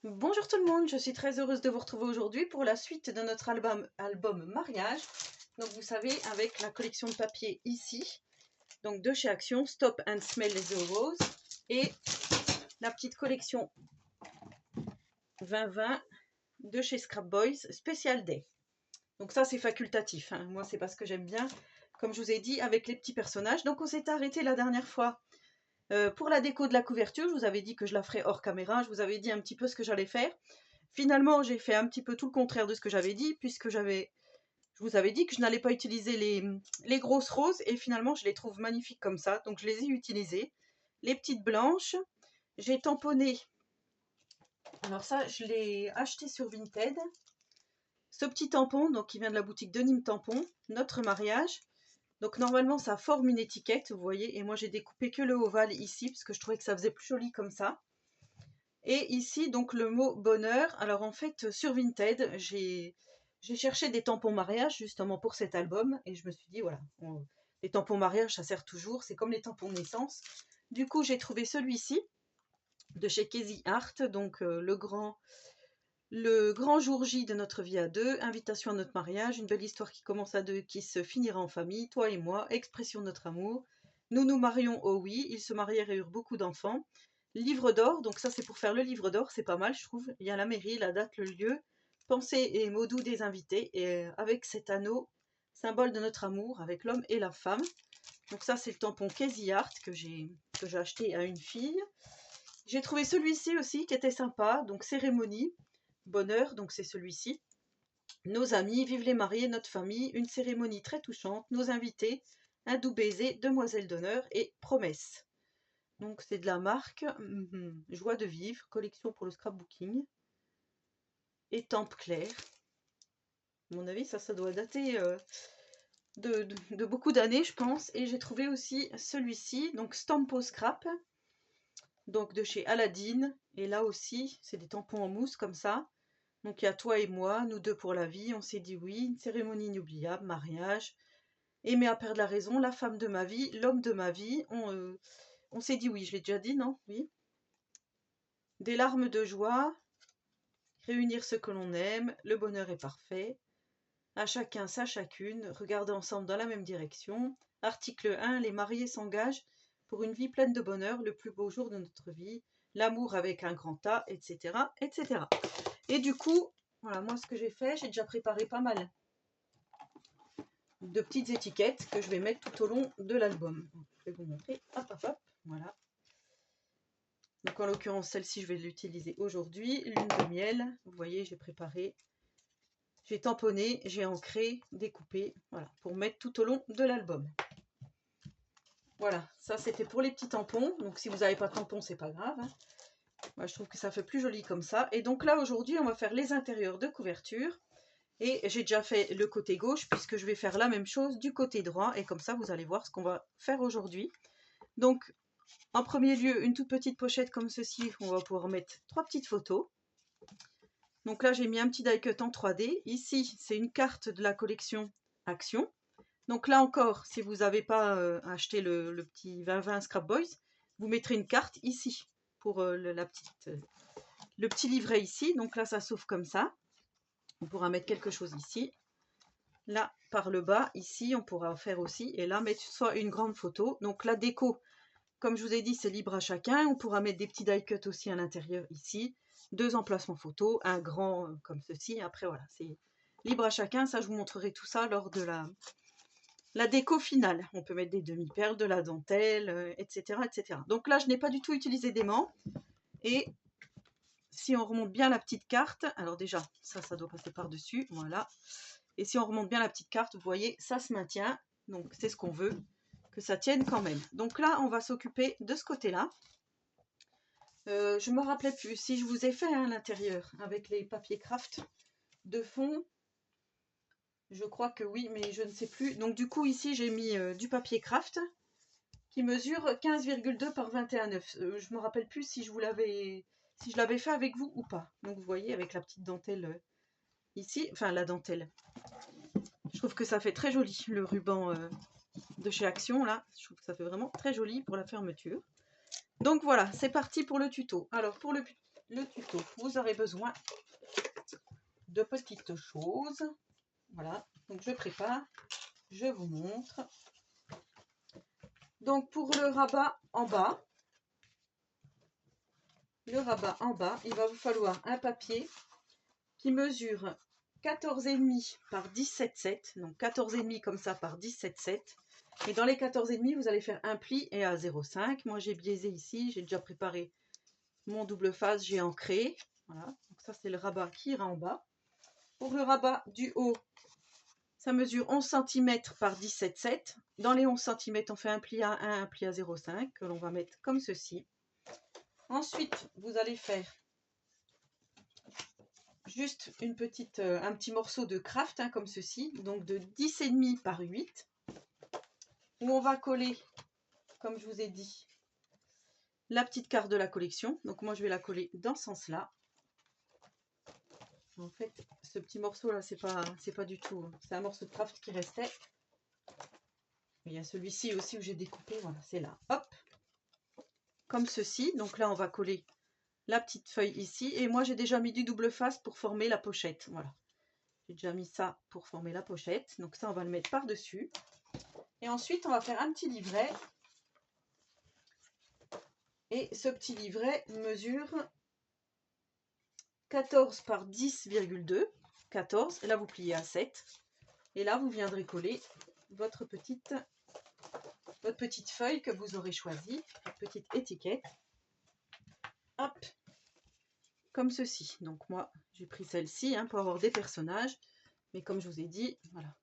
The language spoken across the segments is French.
Bonjour tout le monde, je suis très heureuse de vous retrouver aujourd'hui pour la suite de notre album mariage. Donc vous savez, avec la collection de papier ici, donc de chez Action, Stop and Smell the Rose, et la petite collection 2020 de chez Scrap Boys, Special Day. Donc ça c'est facultatif, hein. Moi c'est parce que j'aime bien, comme je vous ai dit, avec les petits personnages. Donc on s'est arrêté la dernière fois pour la déco de la couverture. Je vous avais dit que je la ferais hors caméra, je vous avais dit un petit peu ce que j'allais faire. Finalement, j'ai fait un petit peu tout le contraire de ce que j'avais dit, puisque je vous avais dit que je n'allais pas utiliser les grosses roses, et finalement, je les trouve magnifiques comme ça, donc je les ai utilisées. Les petites blanches, j'ai tamponné, alors ça, je l'ai acheté sur Vinted, ce petit tampon, donc qui vient de la boutique de Nîmes Tampon, notre mariage. Donc normalement, ça forme une étiquette, vous voyez, et moi j'ai découpé que le ovale ici, parce que je trouvais que ça faisait plus joli comme ça. Et ici, donc le mot bonheur. Alors en fait, sur Vinted, j'ai cherché des tampons mariage justement pour cet album. Et je me suis dit, voilà, les tampons mariage, ça sert toujours. C'est comme les tampons naissance. Du coup, j'ai trouvé celui-ci de chez Casey Art. Donc le grand jour J de notre vie à deux. Invitation à notre mariage. Une belle histoire qui commence à deux, qui se finira en famille. Toi et moi. Expression de notre amour. Nous nous marions, oh oui. Ils se marièrent et eurent beaucoup d'enfants. Livre d'or, donc ça c'est pour faire le livre d'or, c'est pas mal je trouve. Il y a la mairie, la date, le lieu, pensée et mots doux des invités, et avec cet anneau, symbole de notre amour, avec l'homme et la femme. Donc ça c'est le tampon Casey Art que j'ai acheté à une fille. J'ai trouvé celui-ci aussi qui était sympa, donc cérémonie, bonheur, donc c'est celui-ci. Nos amis, vive les mariés, notre famille, une cérémonie très touchante, nos invités, un doux baiser, demoiselle d'honneur et promesse. Donc c'est de la marque Joie de vivre, collection pour le scrapbooking. Étampe claire. À mon avis, ça doit dater de beaucoup d'années, je pense. Et j'ai trouvé aussi celui-ci, donc Stampo Scrap, donc de chez Aladdin. Et là aussi, c'est des tampons en mousse comme ça. Donc il y a toi et moi, nous deux pour la vie, on s'est dit oui, une cérémonie inoubliable, mariage. Aimer à perdre la raison, la femme de ma vie, l'homme de ma vie. On s'est dit oui, je l'ai déjà dit, non? Oui. Des larmes de joie, réunir ce que l'on aime, le bonheur est parfait. À chacun sa chacune, regardez ensemble dans la même direction. Article 1, les mariés s'engagent pour une vie pleine de bonheur, le plus beau jour de notre vie, l'amour avec un grand A, etc., etc. Et du coup, voilà, moi ce que j'ai fait, j'ai déjà préparé pas mal de petites étiquettes que je vais mettre tout au long de l'album. Je vais vous montrer, hop, hop, hop, voilà. Donc en l'occurrence, celle-ci, je vais l'utiliser aujourd'hui. Lune de miel, vous voyez, j'ai préparé, j'ai tamponné, j'ai ancré, découpé, voilà, pour mettre tout au long de l'album. Voilà, ça c'était pour les petits tampons. Donc si vous n'avez pas de tampons, c'est pas grave, hein. Moi, je trouve que ça fait plus joli comme ça. Et donc là, aujourd'hui, on va faire les intérieurs de couverture. Et j'ai déjà fait le côté gauche, puisque je vais faire la même chose du côté droit. Et comme ça, vous allez voir ce qu'on va faire aujourd'hui. Donc, en premier lieu, une toute petite pochette comme ceci, on va pouvoir mettre 3 petites photos. Donc là, j'ai mis un petit die cut en 3D. Ici, c'est une carte de la collection Action. Donc là encore, si vous n'avez pas acheté le petit 2020 Scrap Boys, vous mettrez une carte ici pour le petit livret ici. Donc là, ça s'ouvre comme ça. On pourra mettre quelque chose ici. Là, par le bas, ici, on pourra faire aussi. Et là, mettre soit une grande photo. Donc la déco, comme je vous ai dit, c'est libre à chacun. On pourra mettre des petits die cut aussi à l'intérieur ici. 2 emplacements photo, un grand comme ceci. Après, voilà, c'est libre à chacun. Ça, je vous montrerai tout ça lors de la déco finale. On peut mettre des demi-perles, de la dentelle, etc., etc. Donc là, je n'ai pas du tout utilisé d'aimant. Et si on remonte bien la petite carte, alors déjà, ça doit passer par-dessus, voilà. Et si on remonte bien la petite carte, vous voyez, ça se maintient. Donc, c'est ce qu'on veut, que ça tienne quand même. Donc là, on va s'occuper de ce côté-là. Je me rappelais plus si je vous ai fait l'intérieur avec les papiers craft de fond. Je crois que oui, mais je ne sais plus. Donc du coup, ici, j'ai mis du papier craft qui mesure 15,2 par 21,9. Je me rappelle plus si je l'avais fait avec vous ou pas. Donc vous voyez, avec la petite dentelle ici, enfin la dentelle. Je trouve que ça fait très joli, le ruban de chez Action, là. Je trouve que ça fait vraiment très joli pour la fermeture. Donc voilà, c'est parti pour le tuto. Alors, pour le le tuto. Vous aurez besoin de petites choses. Voilà, donc je prépare, je vous montre. Donc pour le rabat en bas, il va vous falloir un papier qui mesure 14,5 par 17,7. Donc 14,5 comme ça par 17,7. Et dans les 14,5, vous allez faire un pli et à 0,5. Moi j'ai biaisé ici, j'ai déjà préparé mon double face, j'ai ancré. Voilà, donc ça c'est le rabat qui ira en bas. Pour le rabat du haut, ça mesure 11 cm par 17,7. Dans les 11 cm, on fait un pli à 1, un pli à 0,5 que l'on va mettre comme ceci. Ensuite, vous allez faire juste un petit morceau de craft comme ceci, donc de 10,5 par 8, où on va coller, comme je vous ai dit, la petite carte de la collection. Donc moi, je vais la coller dans ce sens-là. En fait, ce petit morceau là, c'est pas du tout. C'est un morceau de craft qui restait. Il y a celui-ci aussi où j'ai découpé. Voilà, c'est là. Hop, comme ceci. Donc là, on va coller la petite feuille ici. Et moi, j'ai déjà mis du double face pour former la pochette. Voilà, j'ai déjà mis ça pour former la pochette. Donc ça, on va le mettre par-dessus. Et ensuite, on va faire un petit livret. Et ce petit livret mesure 14 par 10,2. 14. Et là, vous pliez à 7. Et là, vous viendrez coller votre petite feuille que vous aurez choisie, votre petite étiquette. Hop, comme ceci. Donc moi, j'ai pris celle-ci pour avoir des personnages. Mais comme je vous ai dit, voilà,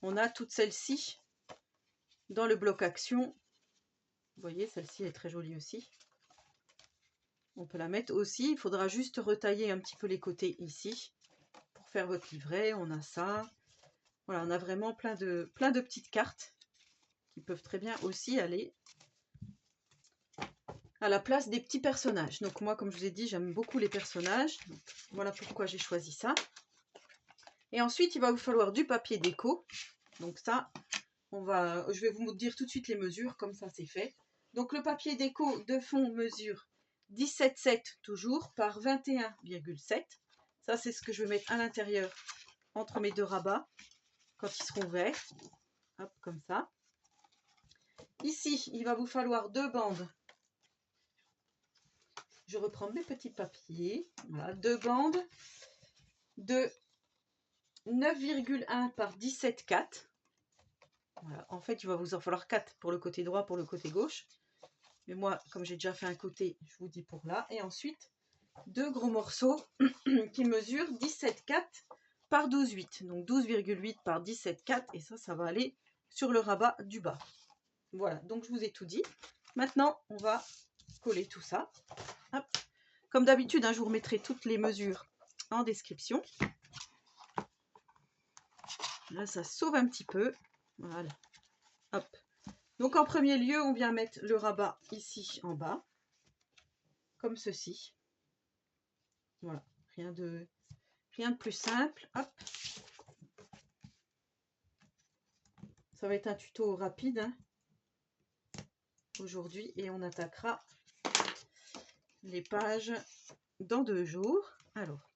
on a toutes celles-ci dans le bloc action. Vous voyez, celle-ci est très jolie aussi. On peut la mettre aussi. Il faudra juste retailler un petit peu les côtés ici pour faire votre livret. On a ça. Voilà, on a vraiment plein de petites cartes qui peuvent très bien aussi aller à la place des petits personnages. Donc moi, comme je vous ai dit, j'aime beaucoup les personnages. Donc, voilà pourquoi j'ai choisi ça. Et ensuite, il va vous falloir du papier déco. Donc ça, je vais vous dire tout de suite les mesures, comme ça c'est fait. Donc le papier déco de fond mesure 17,7 toujours par 21,7. Ça, c'est ce que je vais mettre à l'intérieur entre mes deux rabats quand ils seront verts. Hop, comme ça. Ici, il va vous falloir deux bandes. Je reprends mes petits papiers. Voilà, deux bandes de 9,1 par 17,4. Voilà, en fait, il va vous en falloir 4 pour le côté droit, pour le côté gauche. Mais moi, comme j'ai déjà fait un côté, je vous dis pour là. Et ensuite, deux gros morceaux qui mesurent 17,4 par 12,8. Donc 12,8 par 17,4. Et ça va aller sur le rabat du bas. Voilà, donc je vous ai tout dit. Maintenant, on va coller tout ça. Hop. Comme d'habitude, je vous remettrai toutes les mesures en description. Là, ça sauve un petit peu. Voilà. Hop. Donc, en premier lieu, on vient mettre le rabat ici en bas. Comme ceci. Voilà. Rien de plus simple. Hop. Ça va être un tuto rapide aujourd'hui. Et on attaquera les pages dans 2 jours. Alors,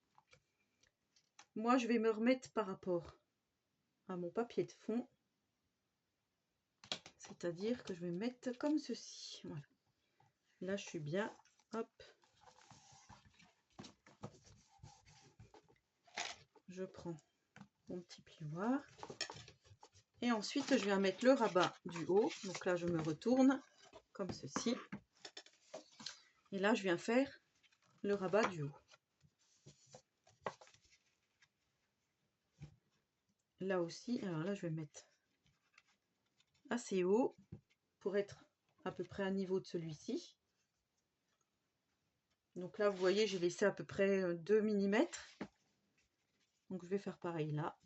moi, je vais me remettre par rapport à mon papier de fond. C'est-à-dire que je vais mettre comme ceci. Voilà. Là, je suis bien. Hop. Je prends mon petit plioir. Et ensuite, je viens mettre le rabat du haut. Donc là, je me retourne comme ceci. Et là, je viens faire le rabat du haut. Là aussi, alors là, je vais mettre assez haut pour être à peu près à niveau de celui-ci. Donc là, vous voyez, j'ai laissé à peu près 2 mm. Donc je vais faire pareil là.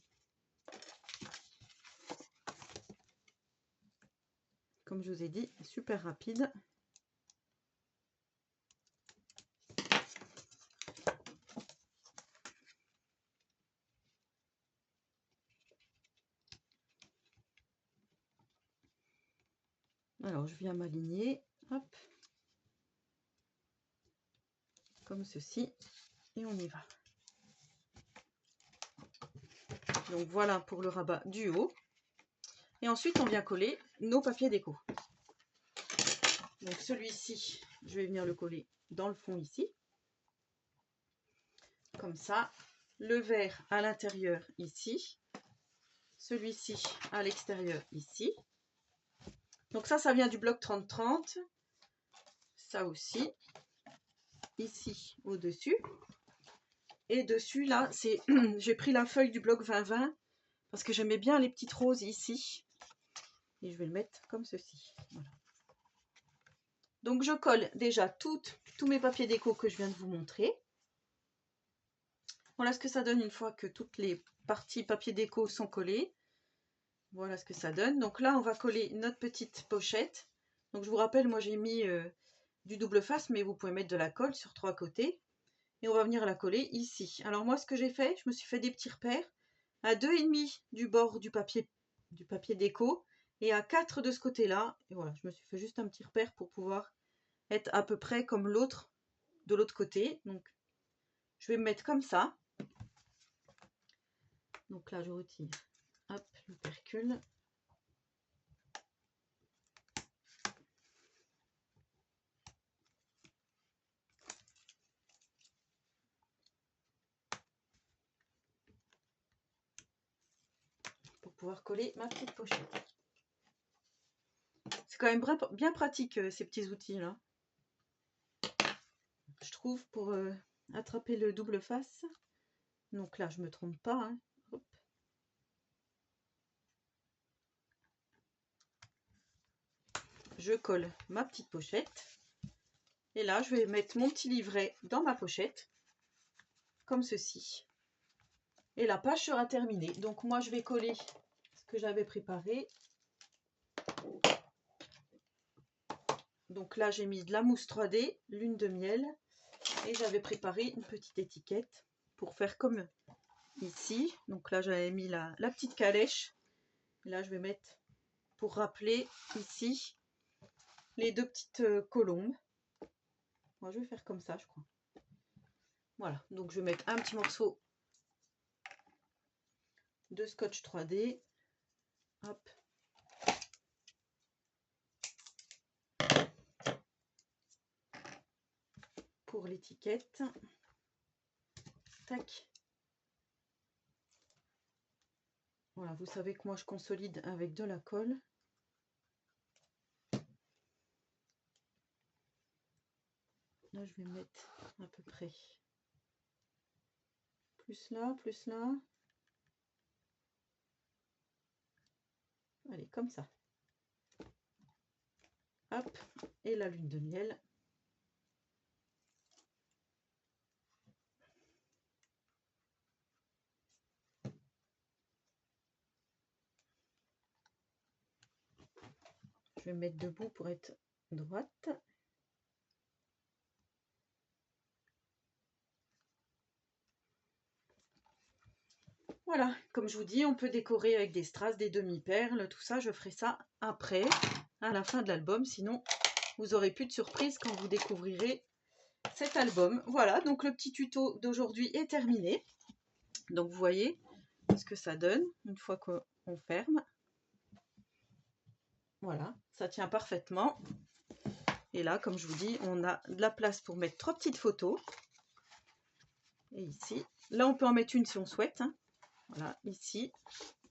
Comme je vous ai dit, super rapide. Alors je viens m'aligner, hop, comme comme ceci, et on y va. Donc voilà pour le rabat du haut. Et ensuite on vient coller nos papiers déco. Donc celui-ci, je vais venir le coller dans le fond ici. Comme ça. Le vert à l'intérieur ici. Celui-ci à l'extérieur ici. Donc ça vient du bloc 30-30. Ça aussi. Ici au-dessus. Et dessus là, c'est j'ai pris la feuille du bloc 20-20 parce que j'aimais bien les petites roses ici. Et je vais le mettre comme ceci. Voilà. Donc je colle déjà tous mes papiers déco que je viens de vous montrer. Voilà ce que ça donne une fois que toutes les parties papier déco sont collées. Voilà ce que ça donne. Donc là, on va coller notre petite pochette. Donc je vous rappelle, moi j'ai mis du double face, mais vous pouvez mettre de la colle sur 3 côtés. Et on va venir la coller ici. Alors moi, ce que j'ai fait, je me suis fait des petits repères à 2,5 du bord du papier déco et à 4 de ce côté-là. Et voilà, je me suis fait juste un petit repère pour pouvoir être à peu près comme l'autre de l'autre côté. Donc je vais me mettre comme ça. Donc là, je retire, hop, l'opercule. Pour pouvoir coller ma petite pochette. C'est quand même bien pratique ces petits outils là. Je trouve pour attraper le double face. Donc là, je me trompe pas. Hein. Hop. Je colle ma petite pochette. Et là, je vais mettre mon petit livret dans ma pochette. Comme ceci. Et la page sera terminée. Donc moi, je vais coller ce que j'avais préparé. Donc là, j'ai mis de la mousse 3D, lune de miel. Et j'avais préparé une petite étiquette pour faire comme ici. Donc là, j'avais mis la petite calèche. Et là, je vais mettre, pour rappeler ici, les 2 petites colombes. Moi, je vais faire comme ça, je crois. Voilà, donc je vais mettre un petit morceau de scotch 3D. Hop. Pour l'étiquette. Tac. Voilà, vous savez que moi je consolide avec de la colle. Là, je vais mettre à peu près plus là, plus là. Allez, comme ça. Hop, et la lune de miel. Je vais me mettre debout pour être droite. Voilà, comme je vous dis, on peut décorer avec des strass, des demi-perles, tout ça. Je ferai ça après, à la fin de l'album. Sinon, vous aurez plus de surprise quand vous découvrirez cet album. Voilà, donc le petit tuto d'aujourd'hui est terminé. Donc vous voyez ce que ça donne une fois qu'on ferme. Voilà, ça tient parfaitement. Et là, comme je vous dis, on a de la place pour mettre 3 petites photos. Et ici, là on peut en mettre une si on souhaite. Hein. Voilà, ici,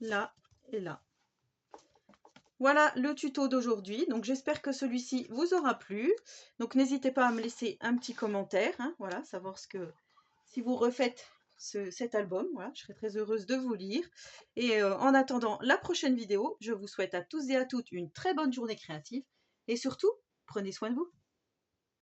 là et là. Voilà le tuto d'aujourd'hui. Donc j'espère que celui-ci vous aura plu. Donc n'hésitez pas à me laisser un petit commentaire. Hein, voilà, savoir si vous refaites cet album. Voilà, je serai très heureuse de vous lire. Et en attendant la prochaine vidéo, je vous souhaite à tous et à toutes une très bonne journée créative. Et surtout, prenez soin de vous.